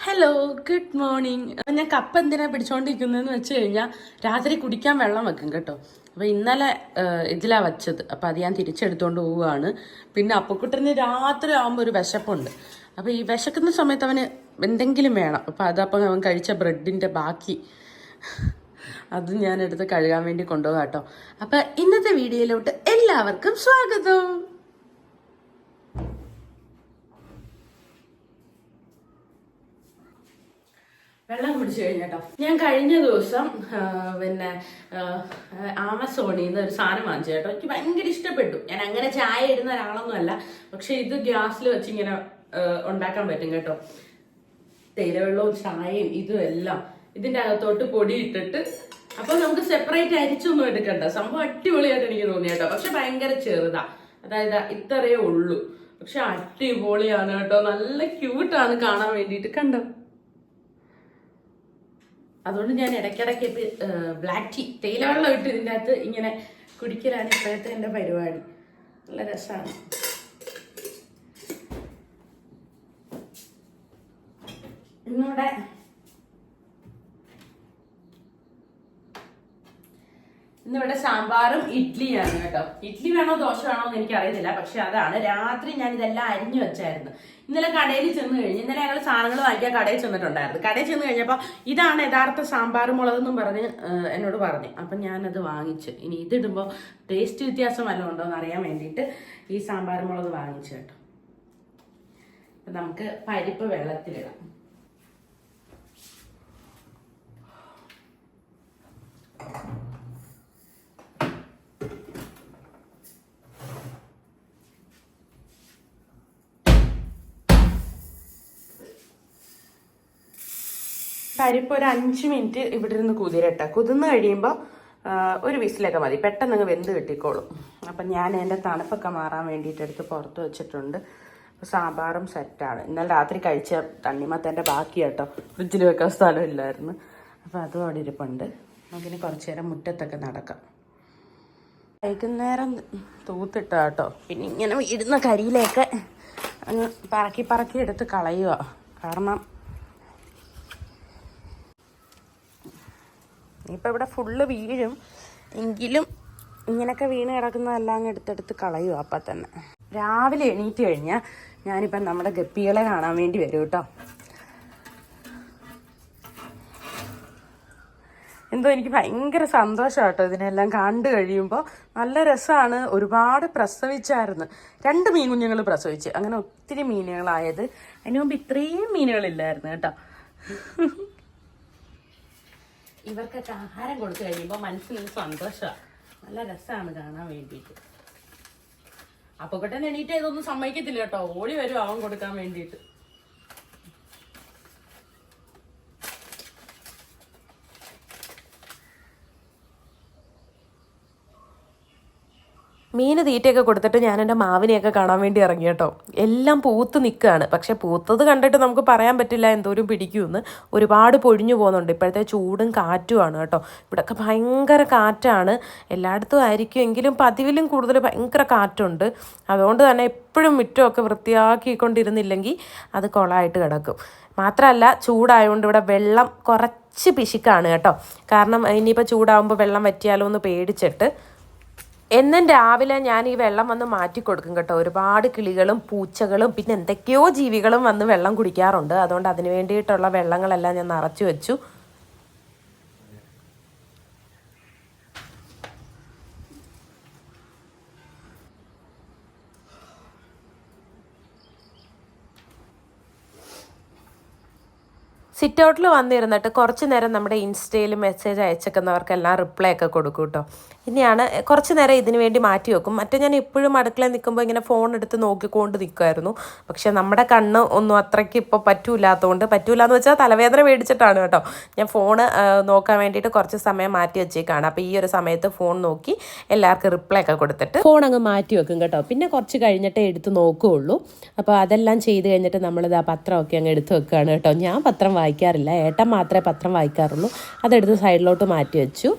Hello, good morning. ഞാൻ cup എന്തിനാ പിടിച്ചോണ്ടിരിക്കുന്നതെന്ന് വെച്ച് കഴിഞ്ഞാൽ രാത്രി കുടിക്കാൻ വെള്ളം വെക്കും കേട്ടോ. അപ്പോൾ ഇന്നലെ ഇതിലാ വെച്ചത്. അപ്പോൾ അത് ഞാൻ തിരിച്ചെടുത്തോണ്ട് പോവുകയാണ്. പിന്നെ അപ്പക്കുട്ടന് രാത്രി ആകുമ്പോൾ ഒരു വിശപ്പുണ്ട്. അപ്പോൾ ഈ വിശക്കുന്ന സമയത്ത് അവന് എന്തെങ്കിലും വേണം. അപ്പോൾ അതപ്പം അവൻ കഴിച്ച ബ്രെഡിൻ്റെ ബാക്കി അത് ഞാൻ എടുത്ത് കഴുകാൻ വേണ്ടി കൊണ്ടുപോകാം കേട്ടോ. അപ്പോൾ ഇന്നത്തെ വീഡിയോയിലോട്ട് എല്ലാവർക്കും സ്വാഗതം. വെള്ളം കുടിച്ചു കഴിഞ്ഞട്ടോ. ഞാൻ കഴിഞ്ഞ ദിവസം പിന്നെ ആമസോണിൽ നിന്ന് ഒരു സാധനം വാങ്ങിച്ചു കേട്ടോ. എനിക്ക് ഭയങ്കര ഇഷ്ടപ്പെട്ടു. ഞാൻ അങ്ങനെ ചായ ഇടുന്ന ഒരാളൊന്നും അല്ല, പക്ഷെ ഇത് ഗ്യാസിൽ വെച്ച് ഇങ്ങനെ ഉണ്ടാക്കാൻ പറ്റും കേട്ടോ. തേയിലവെള്ളവും ചായയും ഇതും എല്ലാം ഇതിൻ്റെ അകത്തോട്ട് പൊടി ഇട്ടിട്ട്, അപ്പൊ നമുക്ക് സെപ്പറേറ്റ് അരിച്ചൊന്നും എടുക്കണ്ട. സംഭവം അടിപൊളിയായിട്ട് എനിക്ക് തോന്നി കേട്ടോ. പക്ഷെ ഭയങ്കര ചെറുതാ, അതായത് ഇത്രയേ ഉള്ളൂ. പക്ഷെ അടിപൊളിയാണ് കേട്ടോ. നല്ല ക്യൂട്ടാണ് കാണാൻ വേണ്ടിയിട്ട്, കണ്ടോ. അതുകൊണ്ട് ഞാൻ ഇടയ്ക്കിടയ്ക്ക് ബ്ലാക്ക് ടീ തേയില വെള്ളം ഇട്ട് ഇതിൻ്റെ അകത്ത് ഇങ്ങനെ കുടിക്കലാണ് ഇപ്പോഴത്തെ എൻ്റെ പരിപാടി. നല്ല രസമാണ്. ഇന്നിവിടെ സാമ്പാറും ഇഡ്ഡലിയാണ് കേട്ടോ. ഇഡ്ഡലി വേണോ ദോശ വേണോ എന്ന് എനിക്ക് അറിയത്തില്ല, പക്ഷെ അതാണ്. രാത്രി ഞാൻ ഇതെല്ലാം അരിഞ്ഞു വെച്ചായിരുന്നു. ഇന്നലെ കടയിൽ ചെന്ന് കഴിഞ്ഞ്, ഇന്നലെ ഞങ്ങൾ സാധനങ്ങൾ വാങ്ങിക്കാൻ കടയിൽ ചെന്നിട്ടുണ്ടായിരുന്നു. കടയിൽ ചെന്ന് കഴിഞ്ഞപ്പോൾ ഇതാണ് യഥാർത്ഥ സാമ്പാർ മുളകെന്നും പറഞ്ഞ് എന്നോട് പറഞ്ഞു. അപ്പം ഞാനത് വാങ്ങിച്ചു. ഇനി ഇതിടുമ്പോൾ ടേസ്റ്റ് വ്യത്യാസം വല്ലതും ഉണ്ടോ എന്ന് അറിയാൻ വേണ്ടിയിട്ട് ഈ സാമ്പാർ മുളക് വാങ്ങിച്ചു കേട്ടോ. അപ്പം നമുക്ക് പരിപ്പ് വെള്ളത്തിലിടാം. പരിപ്പ് ഒരു 5 മിനിറ്റ് ഇവിടെ ഇരുന്ന് കുതിരട്ടെ. കുതിർന്ന് കഴിയുമ്പോൾ ഒരു വിസിലൊക്കെ മതി, പെട്ടെന്ന് അങ്ങ് വെന്ത് കിട്ടിക്കോളും. അപ്പം ഞാൻ എൻ്റെ തണുപ്പൊക്കെ മാറാൻ വേണ്ടിയിട്ട് എടുത്ത് പുറത്ത് വെച്ചിട്ടുണ്ട്. സാമ്പാറും സെറ്റാണ്. ഇന്നലെ രാത്രി കഴിച്ച തണ്ണിമത്തൻ്റെ ബാക്കി കേട്ടോ. ഫ്രിഡ്ജിൽ വെക്കാൻ സ്ഥലമില്ലായിരുന്നു, അപ്പോൾ അതും അവിടെ ഇരിപ്പുണ്ട്. നമുക്കിനി കുറച്ച് നേരം മുറ്റത്തൊക്കെ നടക്കാം. വൈകുന്നേരം തൂത്തിട്ട കേട്ടോ. പിന്നെ ഇങ്ങനെ ഇടുന്ന കരിയിലേക്ക് അങ്ങ് പറക്കി എടുത്ത് കളയുക. കാരണം ഇപ്പം ഇവിടെ ഫുള്ള് വീഴും, എങ്കിലും ഇങ്ങനെയൊക്കെ വീണ് കിടക്കുന്നതെല്ലാം അങ്ങ് എടുത്തെടുത്ത് കളയുക. അപ്പം തന്നെ രാവിലെ എണീറ്റ് കഴിഞ്ഞാൽ ഞാനിപ്പം നമ്മുടെ ഗപ്പികളെ കാണാൻ വേണ്ടി വരും കേട്ടോ. എന്തോ എനിക്ക് ഭയങ്കര സന്തോഷം കേട്ടോ ഇതിനെല്ലാം കണ്ടു കഴിയുമ്പോൾ. നല്ല രസമാണ്. ഒരുപാട് പ്രസവിച്ചായിരുന്നു. 2 മീൻ കുഞ്ഞുങ്ങൾ പ്രസവിച്ച്, അങ്ങനെ ഒത്തിരി മീനുകളായത്. അതിന് മുമ്പ് ഇത്രയും മീനുകളില്ലായിരുന്നു കേട്ടോ. ഇവർക്കൊക്കെ ആഹാരം കൊടുത്തു കഴിയുമ്പോൾ മനസ്സിനൊരു സന്തോഷമാണ്. നല്ല രസമാണ് കാണാൻ വേണ്ടിയിട്ട്. അപ്പൊക്കട്ടെ എണീറ്റ് ഇതൊന്നും സമ്മതിക്കത്തില്ല കേട്ടോ. ഓടി വരും അവൻ കൊടുക്കാൻ വേണ്ടിയിട്ട്. മീൻ തീറ്റയൊക്കെ കൊടുത്തിട്ട് ഞാൻ എൻ്റെ മാവിനെയൊക്കെ കാണാൻ വേണ്ടി ഇറങ്ങി കേട്ടോ. എല്ലാം പൂത്ത് നിൽക്കുകയാണ്. പക്ഷെ പൂത്തത് കണ്ടിട്ട് നമുക്ക് പറയാൻ പറ്റില്ല എന്തോരം പിടിക്കുമെന്ന്. ഒരുപാട് പൊഴിഞ്ഞു പോകുന്നുണ്ട്. ഇപ്പോഴത്തെ ചൂടും കാറ്റുമാണ് കേട്ടോ. ഇവിടെയൊക്കെ ഭയങ്കര കാറ്റാണ്. എല്ലായിടത്തും ആയിരിക്കും, എങ്കിലും പതിവിലും കൂടുതൽ ഭയങ്കര കാറ്റുണ്ട്. അതുകൊണ്ട് തന്നെ എപ്പോഴും മുറ്റമൊക്കെ വൃത്തിയാക്കിക്കൊണ്ടിരുന്നില്ലെങ്കിൽ അത് കുളമായിട്ട് കിടക്കും. മാത്രമല്ല ചൂടായതുകൊണ്ട് ഇവിടെ വെള്ളം കുറച്ച് പിശുക്കാണ് കേട്ടോ. കാരണം ഇനിയിപ്പോൾ ചൂടാകുമ്പോൾ വെള്ളം വറ്റിയാലോ എന്ന് പേടിച്ചിട്ട് എന്നും രാവിലെ ഞാൻ ഈ വെള്ളം വന്ന് മാറ്റി കൊടുക്കും കേട്ടോ. ഒരുപാട് കിളികളും പൂച്ചകളും പിന്നെ എന്തൊക്കെയോ ജീവികളും വന്ന് വെള്ളം കുടിക്കാറുണ്ട്. അതുകൊണ്ട് അതിന് വേണ്ടിയിട്ടുള്ള വെള്ളങ്ങളെല്ലാം ഞാൻ നിറച്ചു വെച്ചു. സിറ്റ് ഔട്ടിൽ വന്നിരുന്നിട്ട് കുറച്ച് നേരം നമ്മുടെ ഇൻസ്റ്റയിൽ മെസ്സേജ് അയച്ചേക്കുന്നവർക്കെല്ലാം റിപ്ലൈ ഒക്കെ കൊടുക്കും കേട്ടോ. ഇനിയാണ് കുറച്ച് നേരം ഇതിന് വേണ്ടി മാറ്റി വെക്കും. മറ്റേ ഞാൻ എപ്പോഴും അടുക്കളയിൽ നിൽക്കുമ്പോൾ ഇങ്ങനെ ഫോൺ എടുത്ത് നോക്കിക്കൊണ്ട് നിൽക്കുമായിരുന്നു. പക്ഷെ നമ്മുടെ കണ്ണ് ഒന്നും അത്രയ്ക്ക് ഇപ്പോൾ പറ്റൂലെന്ന് വെച്ചാൽ തലവേദന മേടിച്ചിട്ടാണ് കേട്ടോ ഞാൻ ഫോണ് നോക്കാൻ വേണ്ടിയിട്ട് കുറച്ച് സമയം മാറ്റി വെച്ചേക്കാണ്. അപ്പോൾ ഈ ഒരു സമയത്ത് ഫോൺ നോക്കി എല്ലാവർക്കും റിപ്ലൈ ഒക്കെ കൊടുത്തിട്ട് ഫോൺ അങ്ങ് മാറ്റി വെക്കും കേട്ടോ. പിന്നെ കുറച്ച് കഴിഞ്ഞിട്ടേ എടുത്ത് നോക്കുകയുള്ളൂ. അപ്പോൾ അതെല്ലാം ചെയ്ത് കഴിഞ്ഞിട്ട് നമ്മളിത് ആ പത്രമൊക്കെ അങ്ങ് എടുത്ത് വെക്കുകയാണ് കേട്ടോ. ഞാൻ പത്രം വായിക്കാറില്ല, ഏട്ടൻ മാത്രമേ പത്രം വായിക്കാറുള്ളൂ. അതെടുത്ത് സൈഡിലോട്ട് മാറ്റി വെച്ചു.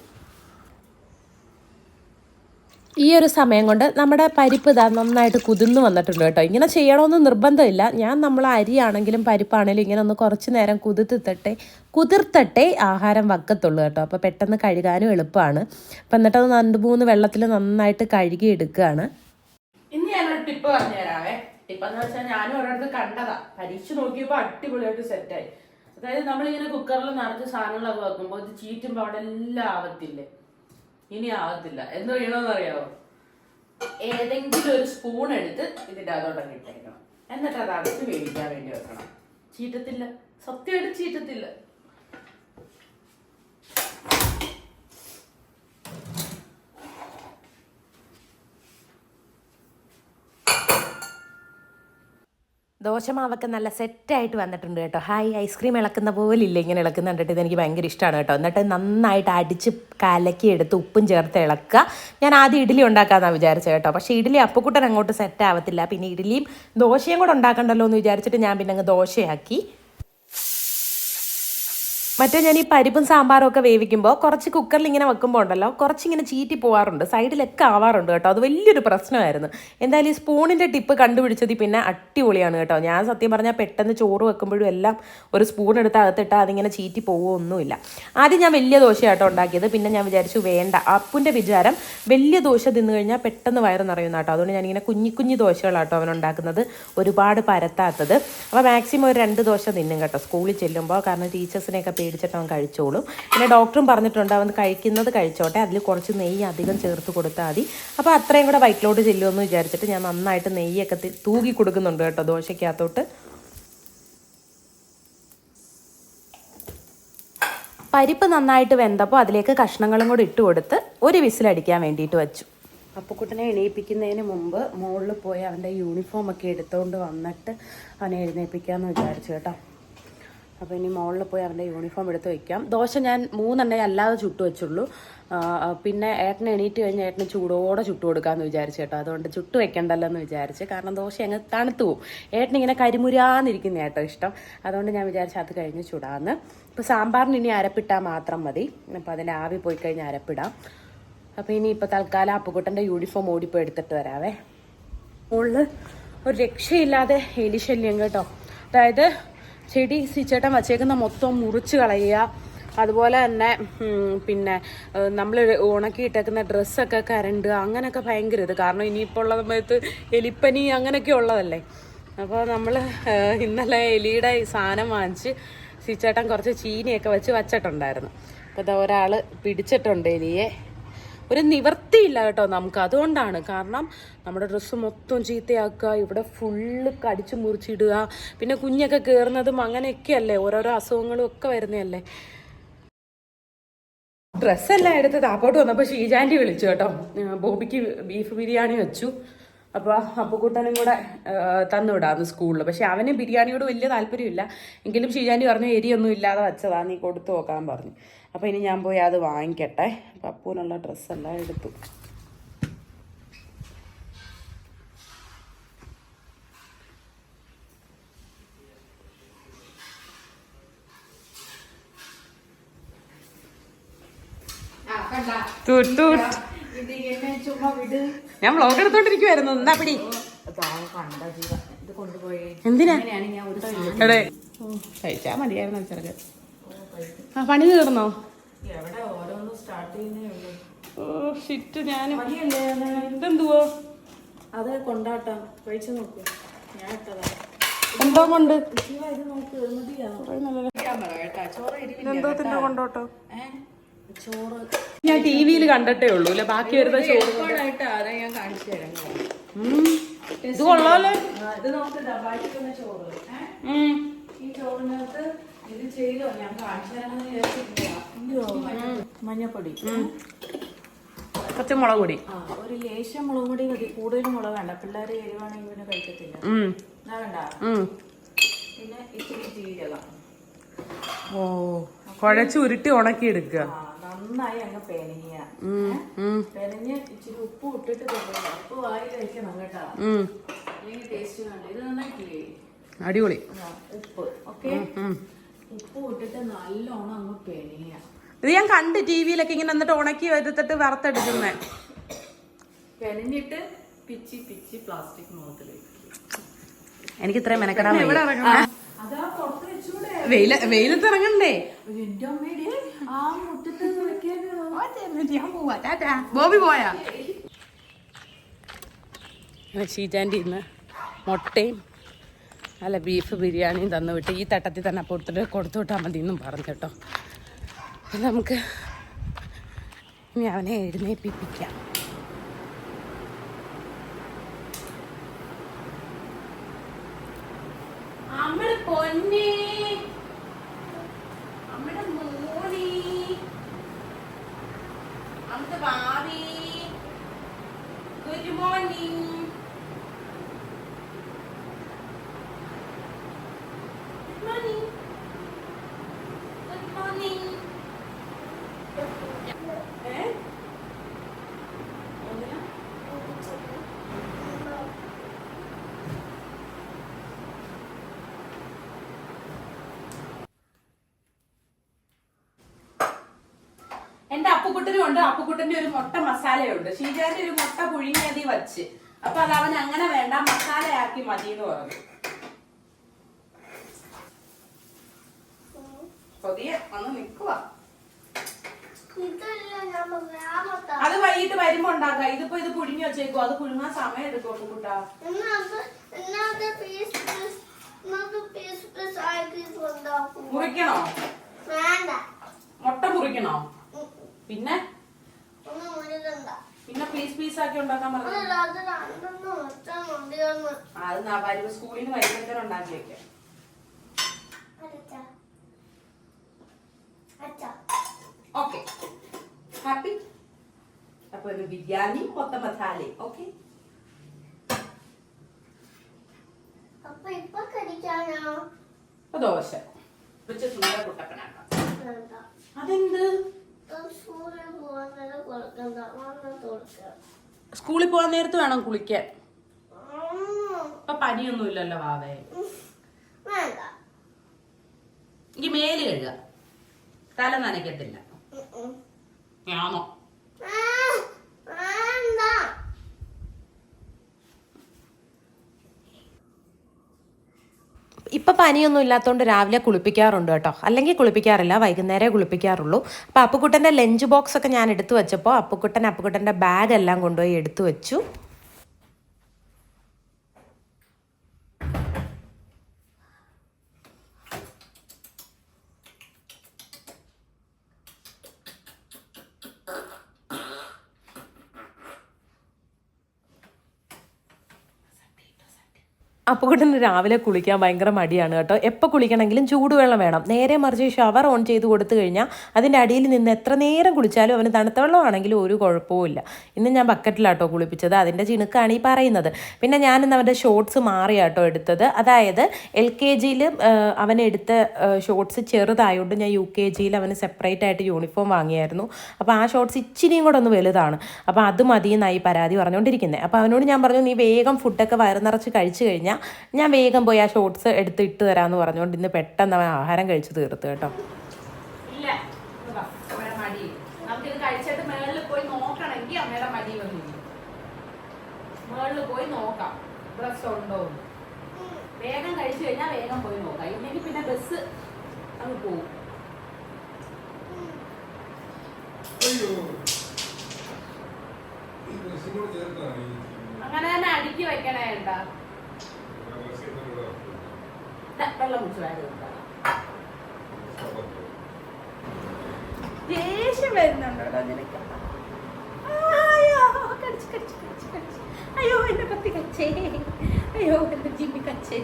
ഈ ഒരു സമയം കൊണ്ട് നമ്മുടെ പരിപ്പ് ഇതാ നന്നായിട്ട് കുതിർന്ന് വന്നിട്ടുണ്ട് കേട്ടോ. ഇങ്ങനെ ചെയ്യണമെന്ന് നിർബന്ധമില്ല. ഞാൻ നമ്മൾ അരിയാണെങ്കിലും പരിപ്പാണെങ്കിലും ഇങ്ങനെ ഒന്ന് കുറച്ച് നേരം കുതിർത്തട്ടെ ആഹാരം വക്കത്തുള്ളൂ കേട്ടോ. അപ്പോൾ പെട്ടെന്ന് കഴുകാനും എളുപ്പമാണ്. അപ്പം എന്നിട്ടത് 2-3 വെള്ളത്തിൽ നന്നായിട്ട് കഴുകി എടുക്കുകയാണ്. ഇന്ന് ഞാനൊരു ടിപ്പ് പറഞ്ഞുതരാവേ. ടിപ്പെന്ന് വെച്ചാൽ ഞാനും ഒരിടത്ത് കണ്ടതാ, പരീക്ഷ നോക്കിയപ്പോൾ അടിപൊളിയായിട്ട് സെറ്റായി. അതായത് നമ്മളിങ്ങനെ കുക്കറിൽ നിറച്ച് സാധനങ്ങളൊക്കെ വെക്കുമ്പോൾ ഇത് ചീറ്റുമ്പോൾ അവിടെ എല്ലാം ആവത്തില്ലേ, ഇനി ആവത്തില്ല. എന്ത് ചെയ്യണമെന്ന് അറിയാമോ? ഏതെങ്കിലും ഒരു സ്പൂൺ എടുത്ത് ഇതിൻ്റെ അതോടൊക്കെ ഇട്ടേക്കണം. എന്നിട്ട് അത് അടച്ച് വേവിക്കാൻ വേണ്ടി വെക്കണം. ചീറ്റത്തില്ല, സത്യമായിട്ട് ചീറ്റത്തില്ല. ദോശമാവൊക്കെ നല്ല സെറ്റായിട്ട് വന്നിട്ടുണ്ട് കേട്ടോ. ഹായ്, ഐസ്ക്രീം ഇളക്കുന്ന പോലെ ഇല്ല, ഇങ്ങനെ ഇളക്കുന്ന കണ്ടിട്ട് ഇതെനിക്ക് ഭയങ്കര ഇഷ്ടമാണ് കേട്ടോ. എന്നിട്ട് നന്നായിട്ട് അടിച്ച് കലക്കി എടുത്ത് ഉപ്പും ചേർത്ത് ഇളക്കുക. ഞാൻ ആദ്യം ഇഡ്ഡലി ഉണ്ടാക്കാമെന്നാണ് വിചാരിച്ചത് കേട്ടോ. പക്ഷേ ഇഡ്ഡലി അപ്പുക്കുട്ടൻ അങ്ങോട്ട് സെറ്റ് ആവത്തില്ല. പിന്നെ ഇഡ്ഡലിയും ദോശയും കൂടെ ഉണ്ടാക്കണ്ടല്ലോ എന്ന് വിചാരിച്ചിട്ട് ഞാൻ പിന്നെ അങ്ങ് ദോശയാക്കി. മറ്റേ ഞാൻ ഈ പരിപ്പും സാമ്പാറും ഒക്കെ വേവിക്കുമ്പോൾ കുറച്ച് കുക്കറിൽ ഇങ്ങനെ വെക്കുമ്പോൾ ഉണ്ടല്ലോ, കുറച്ചിങ്ങനെ ചീറ്റി പോകാറുണ്ട്, സൈഡിലൊക്കെ ആവാറുണ്ട് കേട്ടോ. അത് വലിയൊരു പ്രശ്നമായിരുന്നു. എന്തായാലും ഈ സ്പൂണിൻ്റെ ടിപ്പ് കണ്ടുപിടിച്ചത് പിന്നെ അടിപൊളിയാണ് കേട്ടോ. ഞാൻ സത്യം പറഞ്ഞാൽ പെട്ടെന്ന് ചോറ് വെക്കുമ്പോഴും എല്ലാം ഒരു സ്പൂൺ എടുത്ത് അകത്തിട്ട് അതിങ്ങനെ ചീറ്റി പോകുമൊന്നുമില്ല. ആദ്യം ഞാൻ വലിയ ദോശയാട്ടോ ഉണ്ടാക്കിയത്. പിന്നെ ഞാൻ വിചാരിച്ചു വേണ്ട, അപ്പുൻ്റെ വിചാരം വലിയ ദോശ തിന്നു കഴിഞ്ഞാൽ പെട്ടെന്ന് വയറ് നിറയുന്ന കേട്ടോ. അതുകൊണ്ട് ഞാനിങ്ങനെ കുഞ്ഞു ദോശകളാട്ടോ അവനുണ്ടാക്കുന്നത്, ഒരുപാട് പരത്താത്തത്. അപ്പോൾ മാക്സിമം ഒരു 2 ദോശ തിന്നും കേട്ടോ സ്കൂളിൽ ചെല്ലുമ്പോൾ. കാരണം ടീച്ചേഴ്സിനെയൊക്കെ പേടിച്ചിട്ട് അവൻ കഴിച്ചോളും. പിന്നെ ഡോക്ടറും പറഞ്ഞിട്ടുണ്ട് അവൻ കഴിക്കുന്നത് കഴിച്ചോട്ടെ, അതിൽ കുറച്ച് നെയ്യ് അധികം ചേർത്ത് കൊടുത്താൽ മതി. അപ്പോൾ അത്രയും കൂടെ വയറ്റിലോട്ട് ചെല്ലുമെന്ന് വിചാരിച്ചിട്ട് ഞാൻ നന്നായിട്ട് നെയ്യൊക്കെ തൂകി കൊടുക്കുന്നുണ്ട് കേട്ടോ ദോശയ്ക്കകത്തോട്ട്. പരിപ്പ് നന്നായിട്ട് വെന്തപ്പോൾ അതിലേക്ക് കഷ്ണങ്ങളും കൂടി ഇട്ട് കൊടുത്ത് ഒരു വിസിലടിക്കാൻ വേണ്ടിയിട്ട് വെച്ചു. അപ്പുക്കുട്ടനെ എണീപ്പിക്കുന്നതിന് മുമ്പ് മുകളിൽ പോയി അവൻ്റെ യൂണിഫോമൊക്കെ എടുത്തുകൊണ്ട് വന്നിട്ട് അവനെ എഴുന്നേൽപ്പിക്കാമെന്ന് വിചാരിച്ചു കേട്ടോ. അപ്പോൾ ഇനി മുകളിൽ പോയി അവൻ്റെ യൂണിഫോം എടുത്ത് വയ്ക്കാം. ദോശ ഞാൻ 3 അല്ലാതെ ചുട്ടു വെച്ചുള്ളൂ. പിന്നെ ഏട്ടന് എണീറ്റ് കഴിഞ്ഞാൽ ഏട്ടന് ചൂടോടെ ചുട്ടു കൊടുക്കാമെന്ന് വിചാരിച്ചു കേട്ടോ. അതുകൊണ്ട് ചുട്ടു വെക്കണ്ടല്ലോ എന്ന് വിചാരിച്ച്. കാരണം ദോശ അങ്ങ് തണുത്തു പോകും. ഏട്ടനിങ്ങനെ കരിമുരാന്നിരിക്കുന്ന ഏട്ടോ ഇഷ്ടം. അതുകൊണ്ട് ഞാൻ വിചാരിച്ചു അത് കഴിഞ്ഞ് ചുടാന്ന്. ഇപ്പോൾ സാമ്പാറിന് ഇനി അരപ്പിട്ടാൽ മാത്രം മതി. അപ്പോൾ അതിൻ്റെ ആവി പോയി കഴിഞ്ഞാൽ അരപ്പിടാം. അപ്പോൾ ഇനി ഇപ്പോൾ തൽക്കാലം അപ്പുക്കുട്ടൻ്റെ യൂണിഫോം ഓടിപ്പോയി എടുത്തിട്ട് വരാവേ. മുകളിൽ ഒരു രക്ഷയില്ലാതെ എലിശല്യം കേട്ടോ. അതായത് ചെടി സിച്ചേട്ടൻ വച്ചേക്കുന്ന മൊത്തം മുറിച്ച് കളയുക. അതുപോലെ തന്നെ പിന്നെ നമ്മൾ ഉണക്കിയിട്ടേക്കുന്ന ഡ്രസ്സൊക്കെ കരണ്ടുക, അങ്ങനെയൊക്കെ ഭയങ്കര ഇത്. കാരണം ഇനിയിപ്പോൾ ഉള്ള സമയത്ത് എലിപ്പനി അങ്ങനെയൊക്കെ ഉള്ളതല്ലേ. അപ്പോൾ നമ്മൾ ഇന്നലെ എലിയുടെ സാധനം വാങ്ങിച്ച് സിച്ചേട്ടൻ കുറച്ച് ചീനിയൊക്കെ വച്ചിട്ടുണ്ടായിരുന്നു. അപ്പോൾ അത് ഒരാൾ പിടിച്ചിട്ടുണ്ട് എലിയെ. ഒരു നിവർത്തിയില്ല കേട്ടോ നമുക്ക്. അതുകൊണ്ടാണ്, കാരണം നമ്മുടെ ഡ്രസ്സ് മൊത്തം ചീത്തയാക്കുക, ഇവിടെ ഫുള്ള് കടിച്ചു മുറിച്ചിടുക, പിന്നെ കുഞ്ഞൊക്കെ കയറുന്നതും അങ്ങനെയൊക്കെയല്ലേ, ഓരോരോ അസുഖങ്ങളും ഒക്കെ വരുന്നതല്ലേ. ഡ്രസ്സെല്ലാം എടുത്ത് താപ്പോട്ട് വന്നപ്പോൾ ഷീജാൻറ്റി വിളിച്ചു കേട്ടോ. ബോബിക്ക് ബീഫ് ബിരിയാണി വെച്ചു. അപ്പോൾ അപ്പുക്കുട്ടനും കൂടെ തന്നുവിടാന്ന് സ്കൂളിൽ. പക്ഷെ അവന് ബിരിയാണിയോട് വലിയ താല്പര്യമില്ല. എങ്കിലും ഷീജാൻറ്റി പറഞ്ഞു എരിയൊന്നും ഇല്ലാതെ വെച്ചതാ, നീ കൊടുത്തു നോക്കാൻ പറഞ്ഞു. അപ്പോൾ ഇനി ഞാൻ പോയി അത് വാങ്ങിക്കട്ടെ. പപ്പൂനുള്ള ഡ്രസ്സെല്ലാം എടുത്തു. ഞാൻ വ്ളോഗ് എടുത്തോണ്ടിരിക്കുവായിരുന്നു. എന്താ പിടി? എന്തിനാ കഴിച്ചാ മതിയായിരുന്നു ചെറുക്കൻ. ആ പണി തീർന്നോ? ഓ ഷിറ്റ്, ഞാനും ഇതെന്തുവോ അത് കൊണ്ടാട്ടം കഴിച്ചു നോക്കൂ. ഞാൻ എന്തോ കൊണ്ട് എന്തോ തിന്നോ കൊണ്ടോട്ടോ. ചോറ് ഞാൻ ടി വിയിൽ കണ്ടിട്ടേ ഉള്ളൂ അല്ലെ, ബാക്കി വരുന്ന ചോറ് ഞാൻ കാണിച്ചു തരാം. ഇത് കൊള്ളാലോ. ഇത് നോക്കണ്ട, ബാക്കി വന്ന ചോറ് ഈ ചോറിനകത്ത് ഇത് ചെയ്തോ ഞാൻ കാണിച്ചു തരാമെന്ന് വിചാരിച്ചിട്ടില്ല. മഞ്ഞപ്പൊടി, പച്ചമുളക് പൊടി, ഒരു ലേശം മുളക് പൊടി മതി, കൂടുതൽ മുളക് വേണ്ട. പിള്ളേർ എരിവാണെങ്കിൽ പിന്നെ കഴിക്കത്തില്ല. വേണ്ട. പിന്നെ ഇച്ചിരി ജീരകം. ഓ, കുഴച്ച് ഉരുട്ടി ഉണക്കി എടുക്കുക. നന്നായി അങ്ങ് പെനഞ്ഞ പെനഞ്ഞ് ഇച്ചിരി ഉപ്പ് ഇട്ടിട്ട് ഉപ്പ് വാരി കഴിക്കണം കേട്ടോ, അല്ലെങ്കിൽ ടേസ്റ്റ് വേണ്ട. ഇത് നന്നായിട്ടില്ലേ? അടിപൊളി. ഉപ്പ് ഓക്കെ, ഉപ്പ് ഇട്ടിട്ട് നല്ലോണം അങ്ങ് പെനഞ്ഞ. ഇത് ഞാൻ കണ്ട് ടി വിയിലൊക്കെ ഇങ്ങനെ എന്നിട്ട് ഉണക്കി എടുത്തിട്ട് വറുത്തെടുക്കുന്നേ. കനിഞ്ഞിട്ട് പിച്ചി പിച്ചി പ്ലാസ്റ്റിക് മുഖത്തിലേക്ക്. എനിക്ക് ഇത്രയും മെനക്കെടാൻ വെയിലത്ത് ഇറങ്ങണ്ടേ? ബോബി പോയാ ഷീജാൻ്റെ ഇന്ന് മുട്ടയും അല്ല ബീഫ് ബിരിയാണിയും തന്നു വിട്ട് ഈ തട്ടത്തിൽ തന്നെ കൊടുത്തു വിട്ടാൽ മതി എന്നും പറഞ്ഞു കേട്ടോ. അപ്പം നമുക്ക് ഇനി അവനെ എഴുന്നേൽപ്പിക്കാം. Good morning. എന്റെ അപ്പുക്കുട്ടനും ഉണ്ട്. അപ്പുക്കുട്ടന്റെ ഒരു മുട്ട മസാലയുണ്ട്. ഷീജാന്റെ ഒരു മുട്ട പുഴുങ്ങിയതി വച്ച്. അപ്പൊ അത് അവൻ അങ്ങനെ വേണ്ട, മസാലയാക്കി മതി എന്ന് പറഞ്ഞു. കൊതിയെ വന്ന് നിക്കുവാ. അത് വൈകിട്ട് വരുമ്പോ ഉണ്ടാക്കാം. ഇതിപ്പോ ഇത് പുഴുങ്ങി വെച്ചേക്കോ. അത് പുഴുങ്ങാൻ സമയം എടുക്കും അപ്പുക്കുട്ടാ. മുറിക്കണോ? മുട്ട മുറിക്കണോ? പിന്നെ പിന്നെ പീസ് പീസാക്കി ഉണ്ടാക്കാൻ പറഞ്ഞു. അത് സ്കൂളിൽ നിന്ന് വൈകുന്നേരം ഉണ്ടാക്കി വെക്കാം. Okay, happy. അപ്പൊ ഒരു ബിരിയാണി മൊത്ത മസാല. ഓക്കെ, ദോശ സുന്ദര കുട്ടപ്പനാക്കാം. അതെന്ത്? സ്കൂളിൽ പോകാൻ നേരത്ത് വേണം കുളിക്കാൻ. ഇപ്പൊ പനിയൊന്നും ഇല്ലല്ലോ വാവേ. എനിക്ക് മേല് കഴുക, തല നനയ്ക്കത്തില്ല. ആണോ? ഇപ്പം പനിയൊന്നും ഇല്ലാത്തതുകൊണ്ട് രാവിലെ കുളിപ്പിക്കാറുണ്ട് കേട്ടോ. അല്ലെങ്കിൽ കുളിപ്പിക്കാറില്ല, വൈകുന്നേരമേ കുളിപ്പിക്കാറുള്ളൂ. അപ്പോൾ അപ്പുക്കുട്ടൻ്റെ ലഞ്ച് ബോക്സ് ഒക്കെ ഞാൻ എടുത്തു വെച്ചപ്പോൾ അപ്പുക്കുട്ടൻ്റെ ബാഗ് എല്ലാം കൊണ്ടുപോയി എടുത്തു വെച്ചു. അപ്പുക്കുട്ടന് രാവിലെ കുളിക്കാൻ ഭയങ്കര മടിയാണ് കേട്ടോ. എപ്പോൾ കുളിക്കണമെങ്കിലും ചൂടുവെള്ളം വേണം. നേരെ മറിച്ച് ഷവർ ഓൺ ചെയ്ത് കൊടുത്തു കഴിഞ്ഞാൽ അതിൻ്റെ അടിയിൽ നിന്ന് എത്ര നേരം കുളിച്ചാലും അവന് തണുത്ത വെള്ളമാണെങ്കിലും ഒരു കുഴപ്പവും. ഇന്ന് ഞാൻ ബക്കറ്റിലാട്ടോ കുളിപ്പിച്ചത്. അതിൻ്റെ ചിണുക്കാണ് ഈ പറയുന്നത്. പിന്നെ ഞാനിന്ന് അവൻ്റെ ഷോർട്സ് മാറിയാട്ടോ എടുത്തത്. അതായത് LKG അവനെടുത്ത ഷോർട്സ് ചെറുതായതുകൊണ്ട് ഞാൻ UKG അവന് സെപ്പറേറ്റ് ആയിട്ട് യൂണിഫോം വാങ്ങിയായിരുന്നു. അപ്പോൾ ആ ഷോർട്സ് ഇച്ചിരിയും കൂടെ ഒന്ന് വലുതാണ്. അപ്പോൾ അത് മതിയെന്നായി പരാതി പറഞ്ഞുകൊണ്ടിരിക്കുന്നത്. അപ്പോൾ അവനോട് ഞാൻ പറഞ്ഞു, നീ വേഗം ഫുഡൊക്കെ വയറ് നിറച്ച് കഴിച്ചു കഴിഞ്ഞാൽ ഞാൻ വേഗം പോയി ആ ഷോർട്സ് എടുത്ത് ഇട്ട് തരാമെന്ന് പറഞ്ഞുകൊണ്ട് ഇന്ന് പെട്ടെന്ന് അവൻ ആഹാരം കഴിച്ച് തീർത്തു കേട്ടോ. ഇല്ല, നമുക്കിത് കഴിച്ചിട്ട് മേളിൽ പോയി നോക്കണമെങ്കിൽ അമ്മയുടെ മടി വന്നു. മേളിൽ പോയി നോക്കാം ഡ്രസ് ഉണ്ടോ. വേഗം കഴിച്ചു കഴിഞ്ഞാൽ വേഗം പോയി നോക്കാം. ഇല്ലെങ്കിൽ പിന്നെ ബസ് അങ്ങ് പോകും. അങ്ങനെ തന്നെ അടുക്കി വെക്കണേ. എന്താ വെള്ളം കുടിച്ചു ദേഷ്യം വരുന്നുണ്ടോ നിനക്ക്? അയ്യോ എന്റെ പത്തി കച്ചേ, അയ്യോ എന്റെ ജിമ്മി കച്ചേ.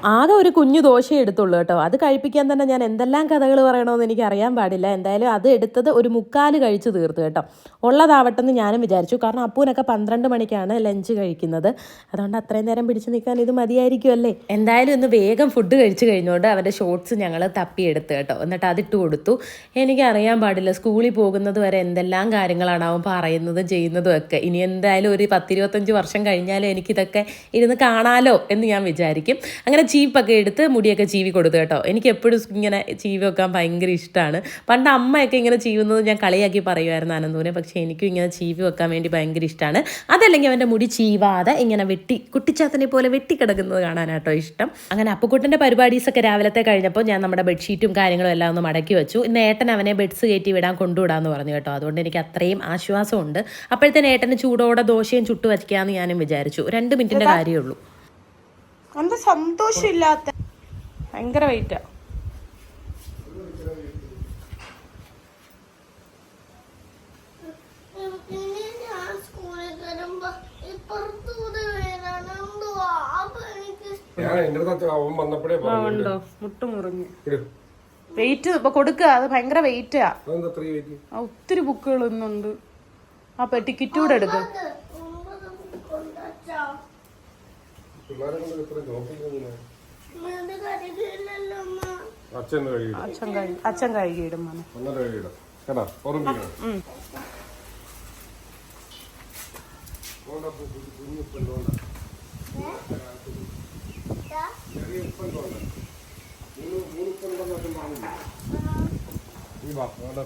ആകെ ഒരു കുഞ്ഞു ദോശ എടുത്തുള്ളൂ കേട്ടോ. അത് കഴിപ്പിക്കാൻ തന്നെ ഞാൻ എന്തെല്ലാം കഥകൾ പറയണമെന്ന് എനിക്ക് അറിയാൻ പാടില്ല. എന്തായാലും അത് എടുത്തത് ഒരു 3/4 കഴിച്ച് തീർത്തു കേട്ടോ. ഉള്ളതാവട്ടെന്ന് ഞാനും വിചാരിച്ചു. കാരണം അപ്പൂനൊക്കെ 12 മണിക്കാണ് ലഞ്ച് കഴിക്കുന്നത്. അതുകൊണ്ട് അത്രയും നേരം പിടിച്ച് നിൽക്കാൻ ഇത് മതിയായിരിക്കുമല്ലേ. എന്തായാലും ഇന്ന് വേഗം ഫുഡ് കഴിച്ച് കഴിഞ്ഞുകൊണ്ട് അവൻ്റെ ഷോർട്സ് ഞങ്ങൾ തപ്പിയെടുത്ത് കേട്ടോ. എന്നിട്ട് അതിട്ട് കൊടുത്തു. എനിക്കറിയാൻ പാടില്ല സ്കൂളിൽ പോകുന്നത് വരെ എന്തെല്ലാം കാര്യങ്ങളാണ് അവൻ പറയുന്നതും ചെയ്യുന്നതും ഒക്കെ. ഇനി എന്തായാലും ഒരു 10-25 വർഷം കഴിഞ്ഞാലും എനിക്കിതൊക്കെ ഇരുന്ന് കാണാലോ എന്ന് ഞാൻ വിചാരിക്കും. അങ്ങനെ ചീപ്പൊക്കെ എടുത്ത് മുടിയൊക്കെ ചീവി കൊടുത്തു കേട്ടോ. എനിക്ക് എപ്പോഴും ഇങ്ങനെ ചീവി വെക്കാൻ ഭയങ്കര ഇഷ്ടമാണ്. പണ്ട് അമ്മയൊക്കെ ഇങ്ങനെ ചീവുന്നത് ഞാൻ കളിയാക്കി പറയുമായിരുന്നു അനന്തൂനെ. പക്ഷേ എനിക്കും ഇങ്ങനെ ചീവി വെക്കാൻ വേണ്ടി ഭയങ്കര ഇഷ്ടമാണ്. അതല്ലെങ്കിൽ അവൻ്റെ മുടി ചീവാതെ ഇങ്ങനെ കുട്ടിച്ചാത്തനെ പോലെ വെട്ടിക്കിടക്കുന്നത് കാണാനാട്ടോ ഇഷ്ടം. അങ്ങനെ അപ്പുക്കുട്ടൻ്റെ പരിപാടീസൊക്കെ രാവിലത്തെ കഴിഞ്ഞപ്പോൾ ഞാൻ നമ്മുടെ ബെഡ്ഷീറ്റും കാര്യങ്ങളും എല്ലാം ഒന്ന് മടക്കി വെച്ചു. ഇന്ന് ഏട്ടൻ അവനെ ബെഡ്സ് കയറ്റി കൊണ്ടുവിടാമെന്ന് പറഞ്ഞു കേട്ടോ. അതുകൊണ്ട് എനിക്ക് അത്രയും ആശ്വാസമുണ്ട്. അപ്പോഴത്തേന് ഏട്ടന് ചൂടോടെ ദോശയും ചുട്ടു വയ്ക്കാമെന്ന് ഞാനും വിചാരിച്ചു. 2 മിനിറ്റിൻ്റെ കാര്യമേ ഉള്ളൂ. എന്താ സന്തോഷമില്ലാത്ത? ഭയങ്കര വെയിറ്റാ. മുട്ട് മുറിഞ്ഞ് വെയിറ്റ് ഇപ്പൊ കൊടുക്കുക. അത് ഭയങ്കര വെയിറ്റാ. ഒത്തിരി ബുക്കുകൾ ഇന്നുണ്ട്. അപ്പൊ ടിക്കറ്റ് കൂടെ എടുക്കും. അച്ഛൻ കഴുകിയിടും.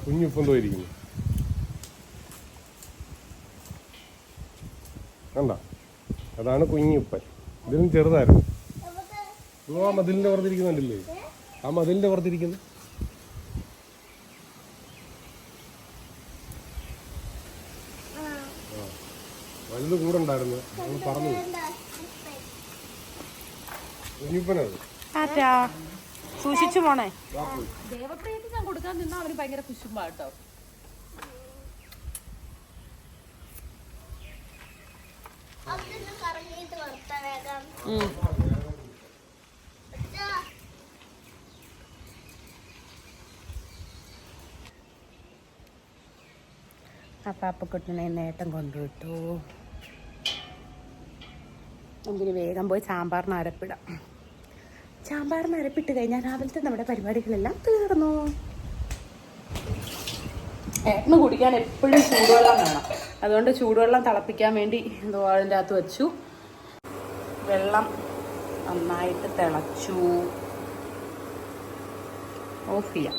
കുഞ്ഞുപ്പം തോന്നിയിരിക്കുന്നു കണ്ട, അതാണ് കുഞ്ഞുപ്പൻ. ഇതിലും ചെറുതായിരുന്നു. ആ മതിലിന്റെ പുറത്തിരിക്കുന്നുണ്ടല്ലേ, ആ മതിലിന്റെ പുറത്തിരിക്കുന്നു. വലുത് കൂടെ ഉണ്ടായിരുന്നു, പറഞ്ഞു. കുഞ്ഞുപ്പനത് സൂക്ഷിച്ചു പോണേ. ദേവപ്രിയക്ക് ഞാൻ കൊടുക്കാൻ നിന്നാ അവന് ഭയങ്കര കുശുമ്പാ കേട്ടോ. അപ്പം അപ്പക്കുട്ടനെ നേട്ടം കൊണ്ടുവിട്ടു. നമുക്കിനി വേഗം പോയി സാമ്പാറിന് അരപ്പിടാം. സാമ്പാറിന് അരപ്പിട്ട് കഴിഞ്ഞാൽ രാവിലത്തെ നമ്മുടെ പരിപാടികളെല്ലാം തീർന്നു. ഏട്ടന് കുടിക്കാൻ എപ്പോഴും ചൂടുവെള്ളം വേണം. അതുകൊണ്ട് ചൂടുവെള്ളം തിളപ്പിക്കാൻ വേണ്ടി അതിൻ്റെ അകത്ത് വെച്ചു. വെള്ളം നന്നായിട്ട് തിളച്ചു. ഓഫ് ചെയ്യാം.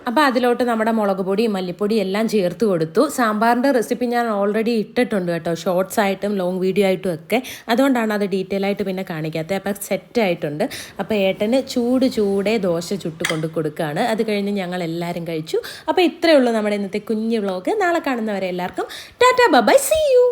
അപ്പോൾ അതിലോട്ട് നമ്മുടെ മുളക് പൊടി മല്ലിപ്പൊടി എല്ലാം ചേർത്ത് കൊടുത്തു. സാമ്പാറിൻ്റെ റെസിപ്പി ഞാൻ ഓൾറെഡി ഇട്ടിട്ടുണ്ട് കേട്ടോ, ഷോർട്സ് ആയിട്ടും ലോങ് വീഡിയോ ആയിട്ടും ഒക്കെ. അതുകൊണ്ടാണ് അത് ഡീറ്റെയിൽ ആയിട്ട് പിന്നെ കാണിക്കാത്തത്. അപ്പോൾ സെറ്റായിട്ടുണ്ട്. അപ്പോൾ ഏട്ടന് ചൂടേ ദോശ ചുട്ട് കൊണ്ട് കൊടുക്കുകയാണ്. അത് കഴിഞ്ഞ് ഞങ്ങൾ എല്ലാവരും കഴിച്ചു. അപ്പോൾ ഇത്രയേ ഉള്ളൂ നമ്മുടെ ഇന്നത്തെ കുഞ്ഞു വ്ളോഗ്. നാളെ കാണുന്നവരെ എല്ലാവർക്കും ടാറ്റാ ബൈ, സീ യു.